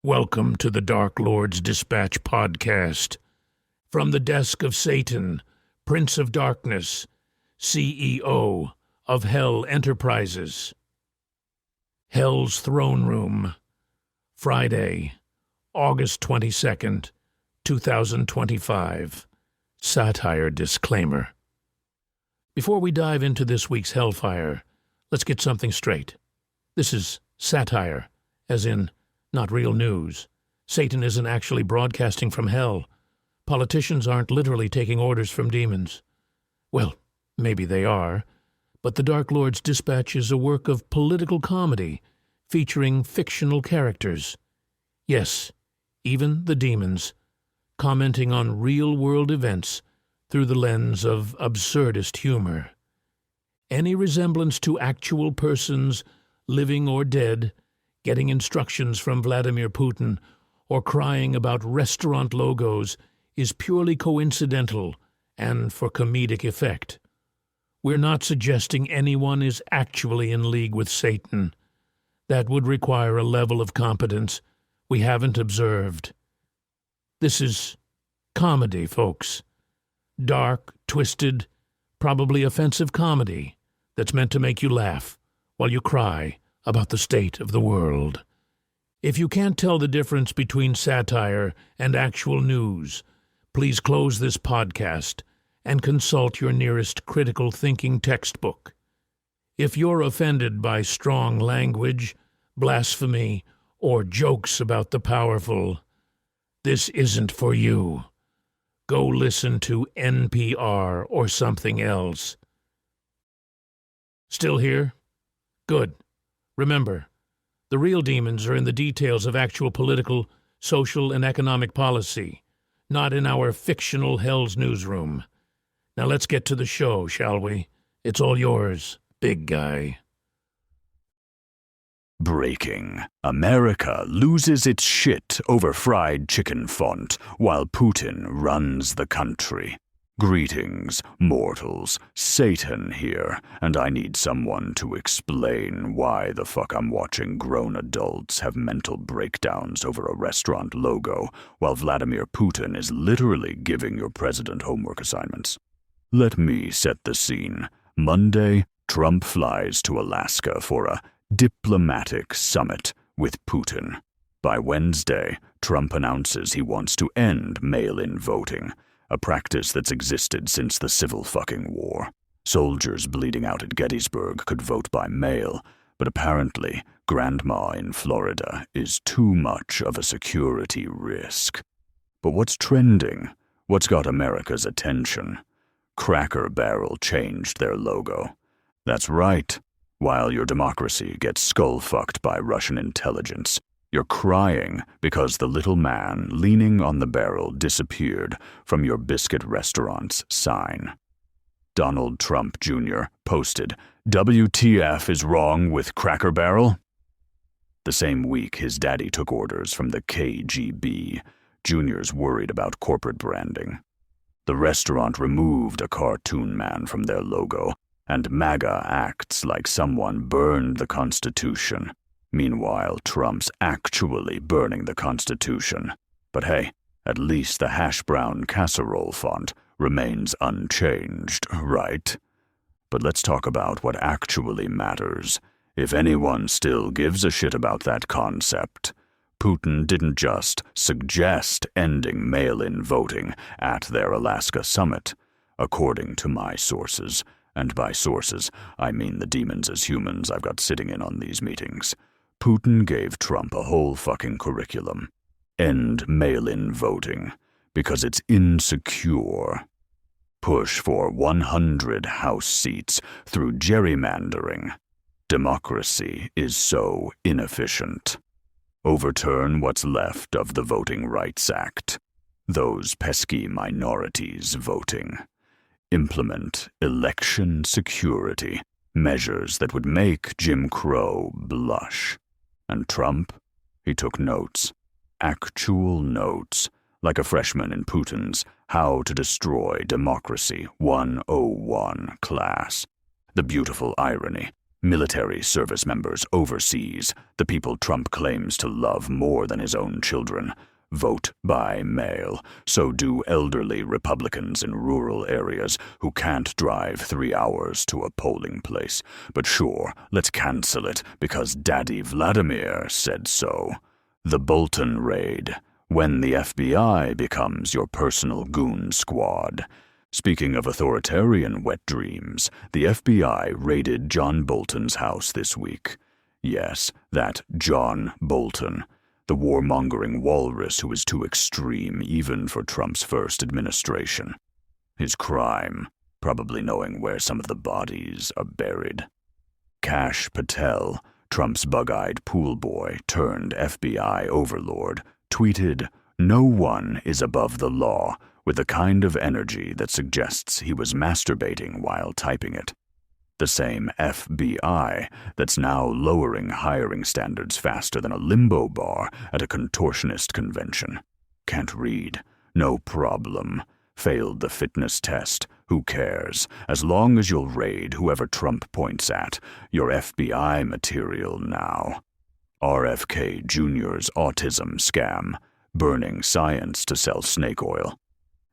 Welcome to the Dark Lord's Dispatch podcast. From the desk of Satan, Prince of Darkness, CEO of Hell Enterprises. Hell's Throne Room, Friday, August 22nd, 2025. Satire disclaimer. Before we dive into this week's Hellfire, let's get something straight. This is satire, as in not real news. Satan isn't actually broadcasting from hell. Politicians aren't literally taking orders from demons. Well, maybe they are, but the Dark Lord's Dispatch is a work of political comedy featuring fictional characters. Yes, even the demons, commenting on real-world events through the lens of absurdist humor. Any resemblance to actual persons, living or dead, getting instructions from Vladimir Putin, or crying about restaurant logos is purely coincidental and for comedic effect. We're not suggesting anyone is actually in league with Satan. That would require a level of competence we haven't observed. This is comedy, folks. Dark, twisted, probably offensive comedy that's meant to make you laugh while you cry about the state of the world. If you can't tell the difference between satire and actual news, please close this podcast and consult your nearest critical thinking textbook. If you're offended by strong language, blasphemy, or jokes about the powerful, this isn't for you. Go listen to NPR or something else. Still here? Good. Remember, the real demons are in the details of actual political, social, and economic policy, not in our fictional Hell's newsroom. Now let's get to the show, shall we? It's all yours, big guy. Breaking. America loses its shit over fried chicken font while Putin runs the country. Greetings, mortals. Satan here, and I need someone to explain why the fuck I'm watching grown adults have mental breakdowns over a restaurant logo while Vladimir Putin is literally giving your president homework assignments. Let me set the scene. Monday, Trump flies to Alaska for a diplomatic summit with Putin. By Wednesday, Trump announces he wants to end mail-in voting, a practice that's existed since the Civil fucking War. Soldiers bleeding out at Gettysburg could vote by mail, but apparently Grandma in Florida is too much of a security risk. But what's trending? What's got America's attention? Cracker Barrel changed their logo. That's right. While your democracy gets skull-fucked by Russian intelligence, you're crying because the little man leaning on the barrel disappeared from your biscuit restaurant's sign. Donald Trump Jr. posted, "WTF is wrong with Cracker Barrel?" The same week, his daddy took orders from the KGB. Jr.'s worried about corporate branding. The restaurant removed a cartoon man from their logo, and MAGA acts like someone burned the Constitution. Meanwhile, Trump's actually burning the Constitution. But hey, at least the hash brown casserole font remains unchanged, right? But let's talk about what actually matters. If anyone still gives a shit about that concept, Putin didn't just suggest ending mail-in voting at their Alaska summit. According to my sources, and by sources, I mean the demons as humans I've got sitting in on these meetings, Putin gave Trump a whole fucking curriculum. End mail-in voting, because it's insecure. Push for 100 House seats through gerrymandering. Democracy is so inefficient. Overturn what's left of the Voting Rights Act. Those pesky minorities voting. Implement election security, measures that would make Jim Crow blush. And Trump, he took notes. Actual notes, like a freshman in Putin's How to Destroy Democracy 101 class. The beautiful irony. Military service members overseas, the people Trump claims to love more than his own children, vote by mail. So do elderly Republicans in rural areas who can't drive 3 hours to a polling place. But sure, let's cancel it because Daddy Vladimir said so. The Bolton raid, when the FBI becomes your personal goon squad. Speaking of authoritarian wet dreams, the FBI raided John Bolton's house this week. Yes, that John Bolton, the warmongering walrus who is too extreme even for Trump's first administration. His crime, probably knowing where some of the bodies are buried. Kash Patel, Trump's bug-eyed pool boy turned FBI overlord, tweeted, "No one is above the law," with the kind of energy that suggests he was masturbating while typing it. The same FBI that's now lowering hiring standards faster than a limbo bar at a contortionist convention. Can't read. No problem. Failed the fitness test. Who cares? As long as you'll raid whoever Trump points at. You're FBI material now. RFK Jr.'s autism scam. Burning science to sell snake oil.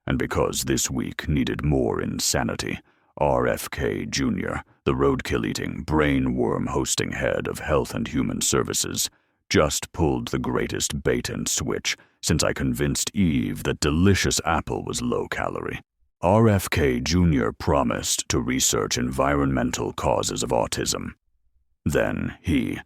And because this week needed more insanity, RFK Jr., the roadkill-eating, brain-worm-hosting head of Health and Human Services, just pulled the greatest bait-and-switch since I convinced Eve that delicious apple was low-calorie. RFK Jr. promised to research environmental causes of autism. Then he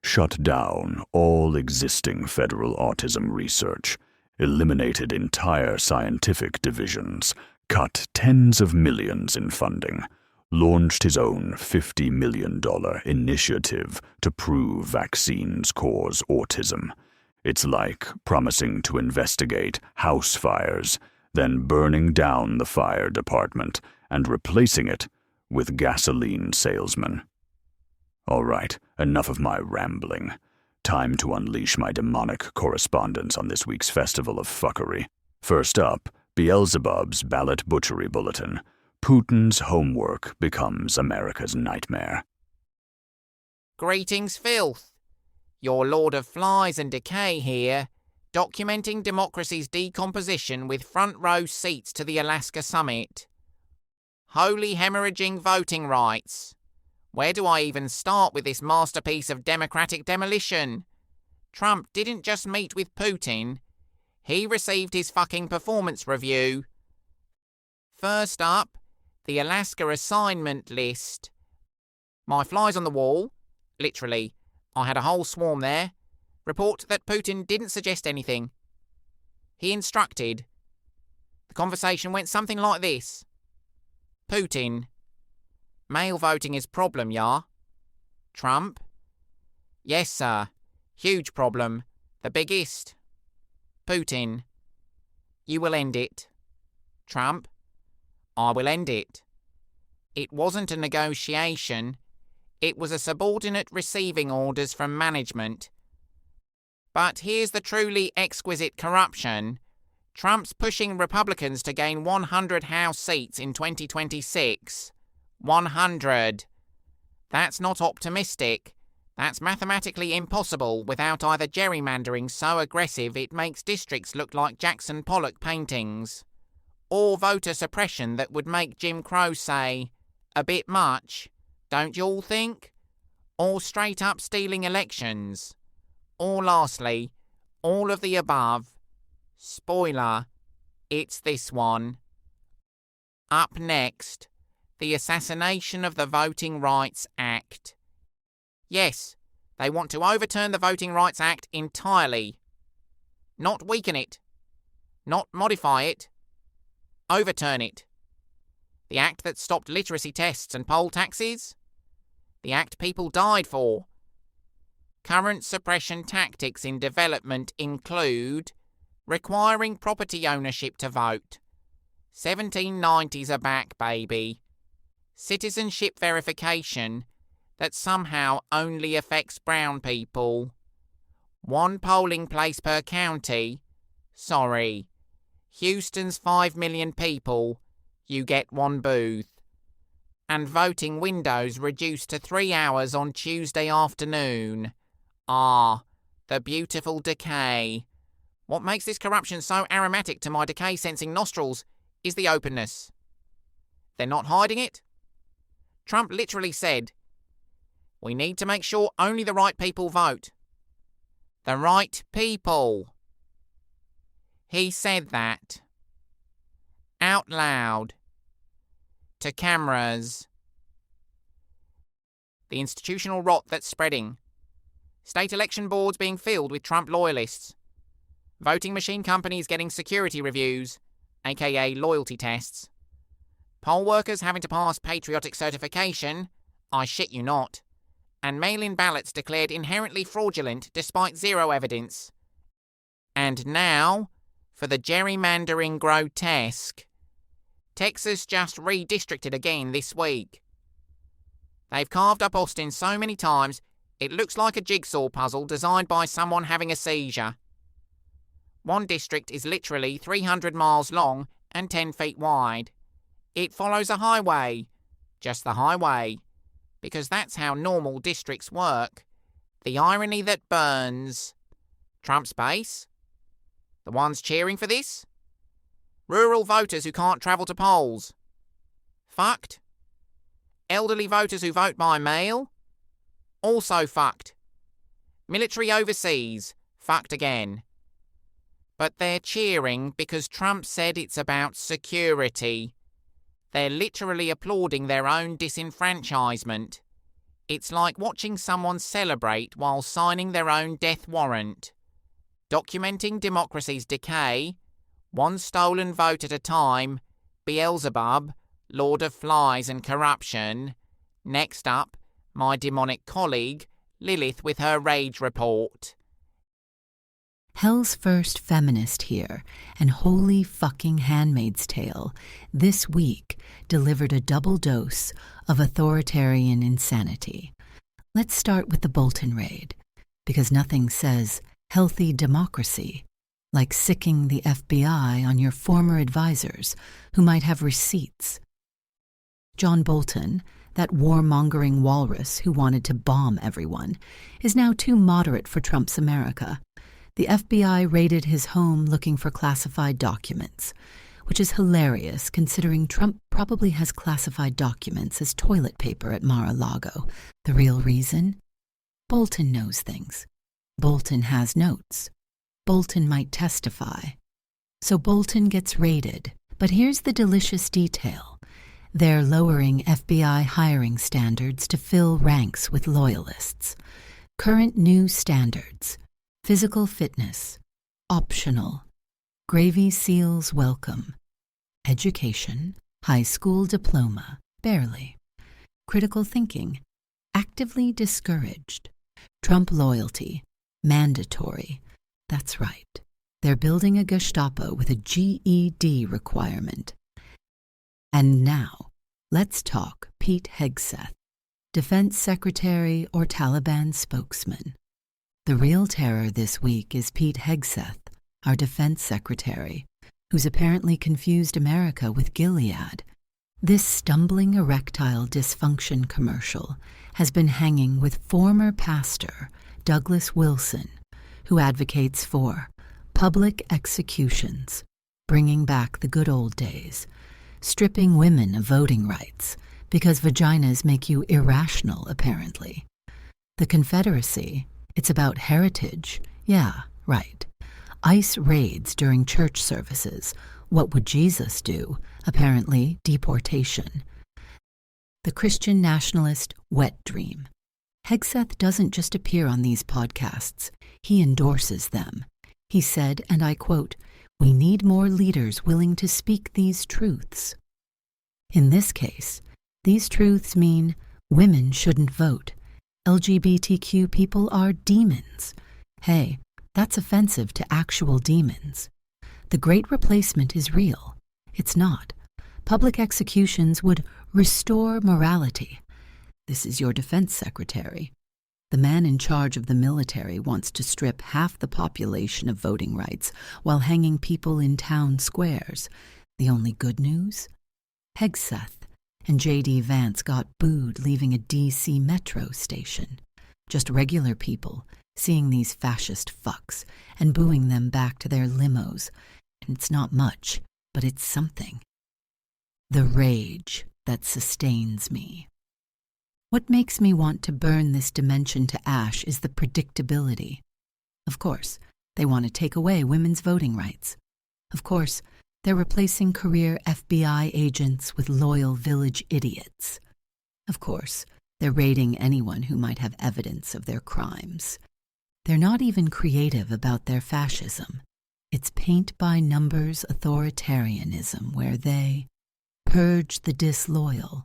shut down all existing federal autism research, eliminated entire scientific divisions, cut tens of millions in funding, launched his own $50 million initiative to prove vaccines cause autism. It's like promising to investigate house fires, then burning down the fire department and replacing it with gasoline salesmen. All right, enough of my rambling. Time to unleash my demonic correspondence on this week's festival of fuckery. First up, Beelzebub's ballot butchery bulletin. Putin's homework becomes America's nightmare. Greetings, filth. Your Lord of Flies and Decay here, documenting democracy's decomposition with front row seats to the Alaska summit. Holy hemorrhaging voting rights. Where do I even start with this masterpiece of democratic demolition? Trump didn't just meet with Putin. He received his fucking performance review. First up, the Alaska assignment list. My flies on the wall, literally, I had a whole swarm there, report that Putin didn't suggest anything. He instructed. The conversation went something like this. Putin: mail voting is problem, ya? Trump: yes, sir. Huge problem. The biggest. Putin: you will end it. Trump: I will end it. It wasn't a negotiation. It was a subordinate receiving orders from management. But here's the truly exquisite corruption. Trump's pushing Republicans to gain 100 House seats in 2026. 100. That's not optimistic. That's mathematically impossible without either gerrymandering so aggressive it makes districts look like Jackson Pollock paintings, or voter suppression that would make Jim Crow say, a bit much, don't you all think? Or straight up stealing elections. Or lastly, all of the above. Spoiler, it's this one. Up next, the assassination of the Voting Rights Act. Yes, they want to overturn the Voting Rights Act entirely. Not weaken it. Not modify it. Overturn it. The act that stopped literacy tests and poll taxes. The act people died for. Current suppression tactics in development include requiring property ownership to vote. 1790s are back, baby. Citizenship verification that somehow only affects brown people. 1 polling place per county. Sorry. Houston's 5 million people. You get 1 booth. and voting windows reduced to 3 hours on Tuesday afternoon. Ah, the beautiful decay. What makes this corruption so aromatic to my decay-sensing nostrils is the openness. They're not hiding it. Trump literally said, "We need to make sure only the right people vote." The right people. He said that. Out loud. To cameras. The institutional rot that's spreading. State election boards being filled with Trump loyalists. Voting machine companies getting security reviews, aka loyalty tests. Poll workers having to pass patriotic certification, I shit you not. And mail-in ballots declared inherently fraudulent despite zero evidence. And now, for the gerrymandering grotesque. Texas just redistricted again this week. They've carved up Austin so many times, it looks like a jigsaw puzzle designed by someone having a seizure. One district is literally 300 miles long and 10 feet wide. It follows a highway. Just the highway. Because that's how normal districts work. The irony that burns. Trump's base? The ones cheering for this? Rural voters who can't travel to polls? Fucked. Elderly voters who vote by mail? Also fucked. Military overseas? Fucked again. But they're cheering because Trump said it's about security. They're literally applauding their own disenfranchisement. It's like watching someone celebrate while signing their own death warrant. Documenting democracy's decay, one stolen vote at a time, Beelzebub, Lord of Flies and Corruption. Next up, my demonic colleague, Lilith with her rage report. Hell's First Feminist here, and Holy Fucking Handmaid's Tale, this week delivered a double dose of authoritarian insanity. Let's start with the Bolton raid, because nothing says healthy democracy like sicking the FBI on your former advisors who might have receipts. John Bolton, that warmongering walrus who wanted to bomb everyone, is now too moderate for Trump's America. The FBI raided his home looking for classified documents, which is hilarious considering Trump probably has classified documents as toilet paper at Mar-a-Lago. The real reason? Bolton knows things. Bolton has notes. Bolton might testify. So Bolton gets raided. But here's the delicious detail. They're lowering FBI hiring standards to fill ranks with loyalists. Current new standards. Physical fitness, optional. Gravy seals welcome. Education, high school diploma, barely. Critical thinking, actively discouraged. Trump loyalty, mandatory. That's right. They're building a Gestapo with a GED requirement. And now, let's talk Pete Hegseth, Defense Secretary or Taliban spokesman. The real terror this week is Pete Hegseth, our defense secretary, who's apparently confused America with Gilead. This stumbling erectile dysfunction commercial has been hanging with former pastor Douglas Wilson, who advocates for public executions, bringing back the good old days, stripping women of voting rights because vaginas make you irrational, apparently. The Confederacy, it's about heritage. Yeah, right. ICE raids during church services. What would Jesus do? Apparently, deportation. The Christian nationalist wet dream. Hegseth doesn't just appear on these podcasts. He endorses them. He said, and I quote, "We need more leaders willing to speak these truths." In this case, these truths mean women shouldn't vote. LGBTQ people are demons. Hey, that's offensive to actual demons. The Great Replacement is real. It's not. Public executions would restore morality. This is your defense secretary. The man in charge of the military wants to strip half the population of voting rights while hanging people in town squares. The only good news? Hegseth, and J.D. Vance got booed leaving a D.C. metro station. Just regular people seeing these fascist fucks and booing them back to their limos. And it's not much, but it's something. The rage that sustains me. What makes me want to burn this dimension to ash is the predictability. Of course, they want to take away women's voting rights. Of course, they're replacing career FBI agents with loyal village idiots. Of course, they're raiding anyone who might have evidence of their crimes. They're not even creative about their fascism. It's paint-by-numbers authoritarianism where they purge the disloyal,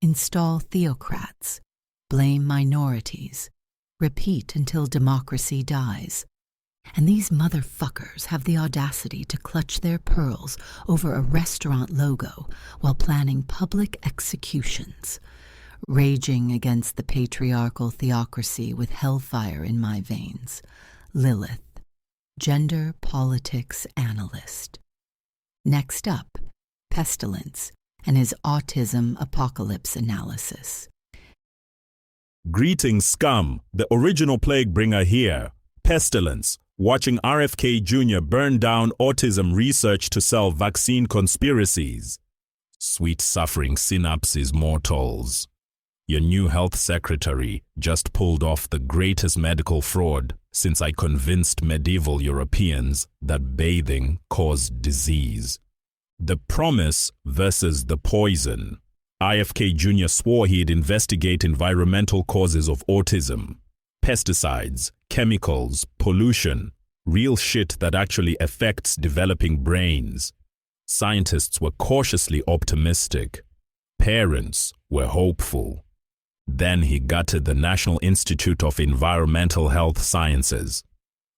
install theocrats, blame minorities, repeat until democracy dies. And these motherfuckers have the audacity to clutch their pearls over a restaurant logo while planning public executions, raging against the patriarchal theocracy with hellfire in my veins. Lilith, gender politics analyst. Next up, Pestilence and his autism apocalypse analysis. Greetings, scum, the original plague bringer here. Pestilence, watching RFK Jr. burn down autism research to sell vaccine conspiracies. Sweet suffering synapses mortals. Your new health secretary just pulled off the greatest medical fraud since I convinced medieval Europeans that bathing caused disease. The promise versus the poison. RFK Jr. swore he'd investigate environmental causes of autism. Pesticides, chemicals, pollution, real shit that actually affects developing brains. Scientists were cautiously optimistic. Parents were hopeful. Then he gutted the National Institute of Environmental Health Sciences,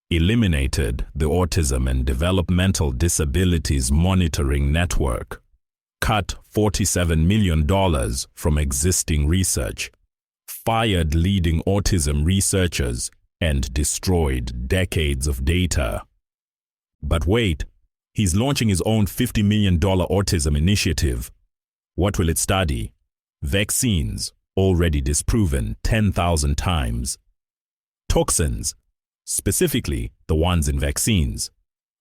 eliminated the Autism and Developmental Disabilities Monitoring Network, cut $47 million from existing research, fired leading autism researchers, and destroyed decades of data. But wait, he's launching his own $50 million autism initiative. What will it study? Vaccines, already disproven 10,000 times. Toxins, specifically the ones in vaccines.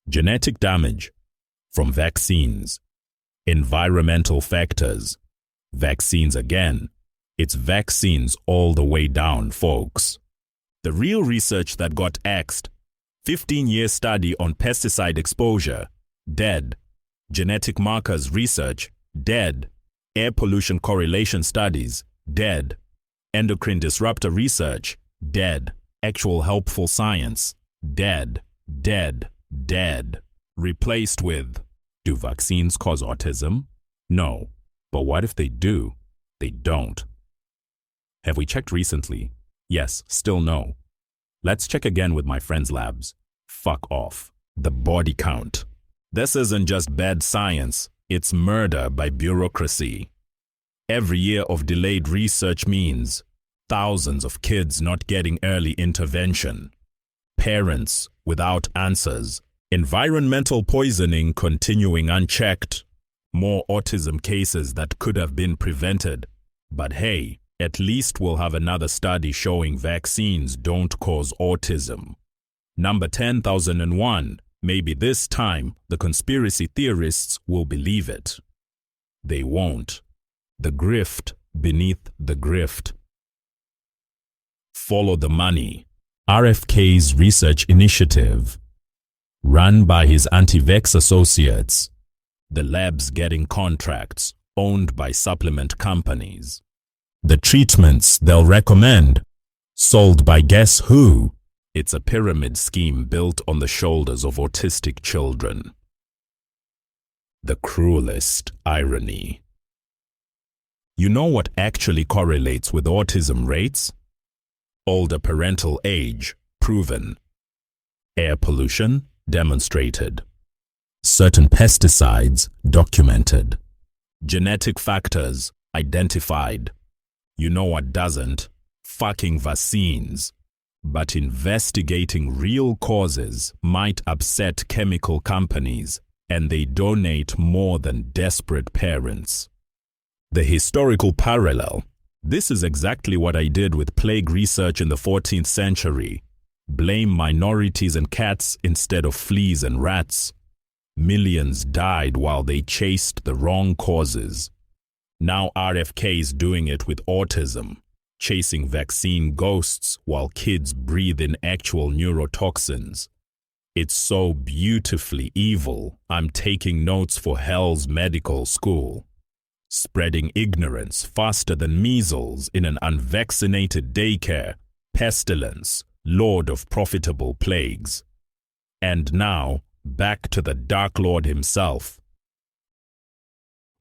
Genetic damage from vaccines. Environmental factors. Vaccines again. It's vaccines all the way down, folks. The real research that got axed. 15-year study on pesticide exposure. Dead. Genetic markers research. Dead. Air pollution correlation studies. Dead. Endocrine disruptor research. Dead. Actual helpful science. Dead. Dead. Dead. Replaced with, do vaccines cause autism? No. But what if they do? They don't. Have we checked recently? Yes, still no. Let's check again with my friends' labs. Fuck off. The body count. This isn't just bad science, it's murder by bureaucracy. Every year of delayed research means thousands of kids not getting early intervention, parents without answers, environmental poisoning continuing unchecked, more autism cases that could have been prevented. But hey, at least we'll have another study showing vaccines don't cause autism. Number 10,001. Maybe this time the conspiracy theorists will believe it. They won't. The grift beneath the grift. Follow the money. RFK's research initiative. Run by his anti-vax associates. The labs getting contracts owned by supplement companies. The treatments they'll recommend, sold by guess who? It's a pyramid scheme built on the shoulders of autistic children. The cruelest irony. You know what actually correlates with autism rates? Older parental age, proven. Air pollution, demonstrated. Certain pesticides, documented. Genetic factors, identified. You know what doesn't? Fucking vaccines. But investigating real causes might upset chemical companies, and they donate more than desperate parents. The historical parallel. This is exactly what I did with plague research in the 14th century. Blame minorities and cats instead of fleas and rats. Millions died while they chased the wrong causes. Now RFK is doing it with autism, chasing vaccine ghosts while kids breathe in actual neurotoxins. It's so beautifully evil, I'm taking notes for hell's medical school. Spreading ignorance faster than measles in an unvaccinated daycare, pestilence, lord of profitable plagues. And now, back to the Dark Lord himself.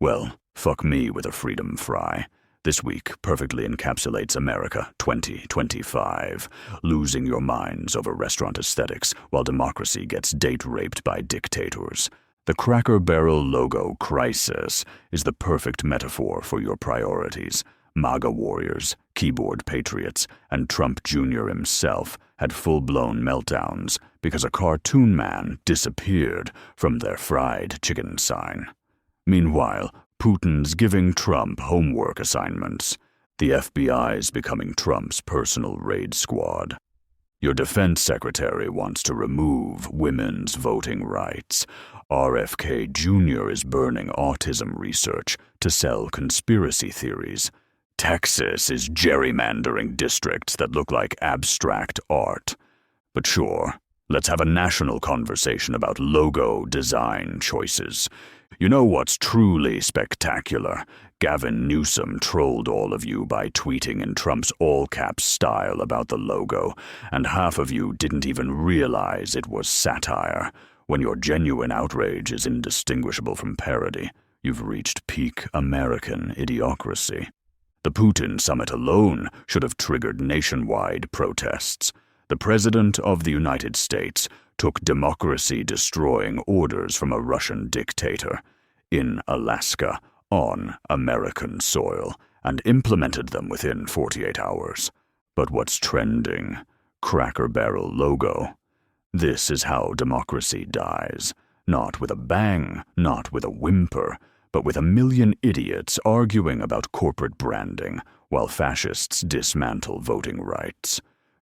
Well, fuck me with a freedom fry. This week perfectly encapsulates America 2025, losing your minds over restaurant aesthetics while democracy gets date-raped by dictators. The Cracker Barrel logo crisis is the perfect metaphor for your priorities. MAGA warriors, keyboard patriots, and Trump Jr. himself had full-blown meltdowns because a cartoon man disappeared from their fried chicken sign. Meanwhile, Putin's giving Trump homework assignments. The FBI's becoming Trump's personal raid squad. Your defense secretary wants to remove women's voting rights. RFK Jr. is burning autism research to sell conspiracy theories. Texas is gerrymandering districts that look like abstract art. But sure, let's have a national conversation about logo design choices. You know what's truly spectacular? Gavin Newsom trolled all of you by tweeting in Trump's all-caps style about the logo, and half of you didn't even realize it was satire. When your genuine outrage is indistinguishable from parody, you've reached peak American idiocracy. The Putin summit alone should have triggered nationwide protests. The President of the United States took democracy-destroying orders from a Russian dictator in Alaska on American soil and implemented them within 48 hours. But what's trending? Cracker Barrel logo. This is how democracy dies. Not with a bang, not with a whimper, but with a million idiots arguing about corporate branding while fascists dismantle voting rights.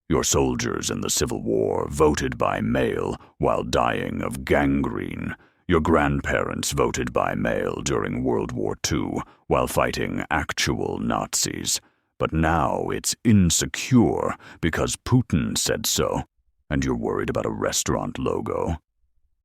Your soldiers in the Civil War voted by mail while dying of gangrene. Your grandparents voted by mail during World War II while fighting actual Nazis. But now it's insecure because Putin said so, and you're worried about a restaurant logo.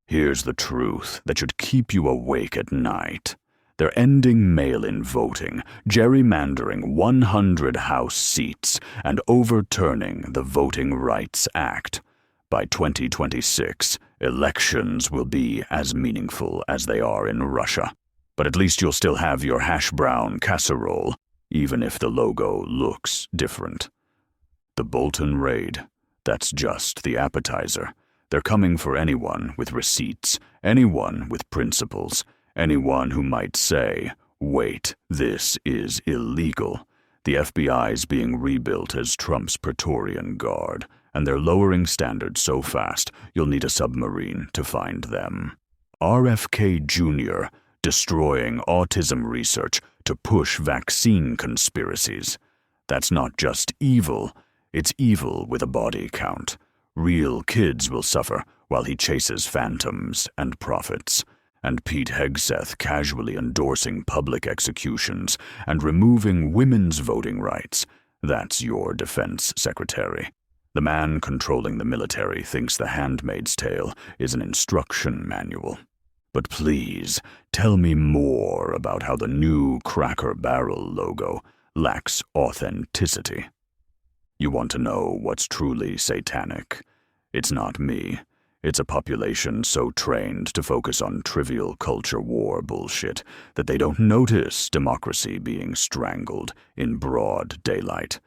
Here's the truth that should keep you awake at night. They're ending mail-in voting, gerrymandering 100 House seats, and overturning the Voting Rights Act. By 2026, elections will be as meaningful as they are in Russia. But at least you'll still have your hash brown casserole, even if the logo looks different. The Bolton raid, that's just the appetizer. They're coming for anyone with receipts, anyone with principles, anyone who might say, wait, this is illegal. The FBI's being rebuilt as Trump's Praetorian Guard, and they're lowering standards so fast you'll need a submarine to find them. RFK Jr. destroying autism research to push vaccine conspiracies. That's not just evil, it's evil with a body count. Real kids will suffer while he chases phantoms and profits. And Pete Hegseth casually endorsing public executions and removing women's voting rights. That's your defense secretary. The man controlling the military thinks The Handmaid's Tale is an instruction manual. But please, tell me more about how the new Cracker Barrel logo lacks authenticity. You want to know what's truly satanic? It's not me. It's a population so trained to focus on trivial culture war bullshit that they don't notice democracy being strangled in broad daylight.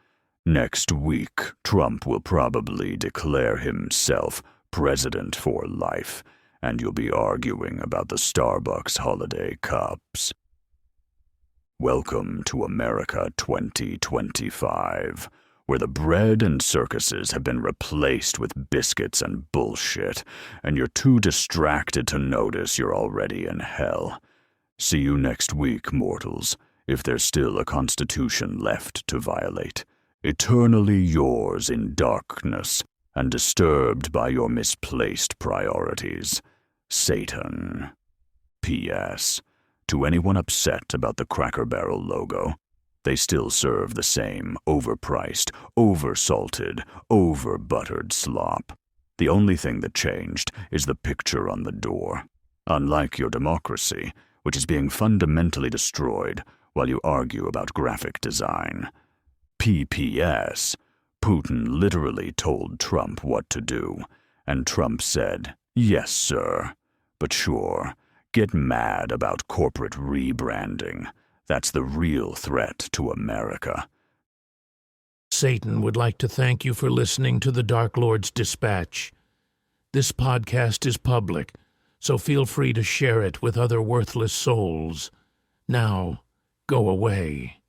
Next week, Trump will probably declare himself president for life, and you'll be arguing about the Starbucks holiday cups. Welcome to America 2025. Where the bread and circuses have been replaced with biscuits and bullshit, and you're too distracted to notice you're already in hell. See you next week, mortals. if there's still a constitution left to violate. Eternally yours in darkness and disturbed by your misplaced priorities. Satan. P.S. To anyone upset about the Cracker Barrel logo, they still serve the same overpriced, oversalted, overbuttered slop. The only thing that changed is the picture on the door. Unlike your democracy, which is being fundamentally destroyed while you argue about graphic design. P.P.S. Putin literally told Trump what to do, and Trump said, "Yes, sir. But sure, get mad about corporate rebranding. That's the real threat to America." Satan would like to thank you for listening to the Dark Lord's Dispatch. This podcast is public, so feel free to share it with other worthless souls. Now, go away.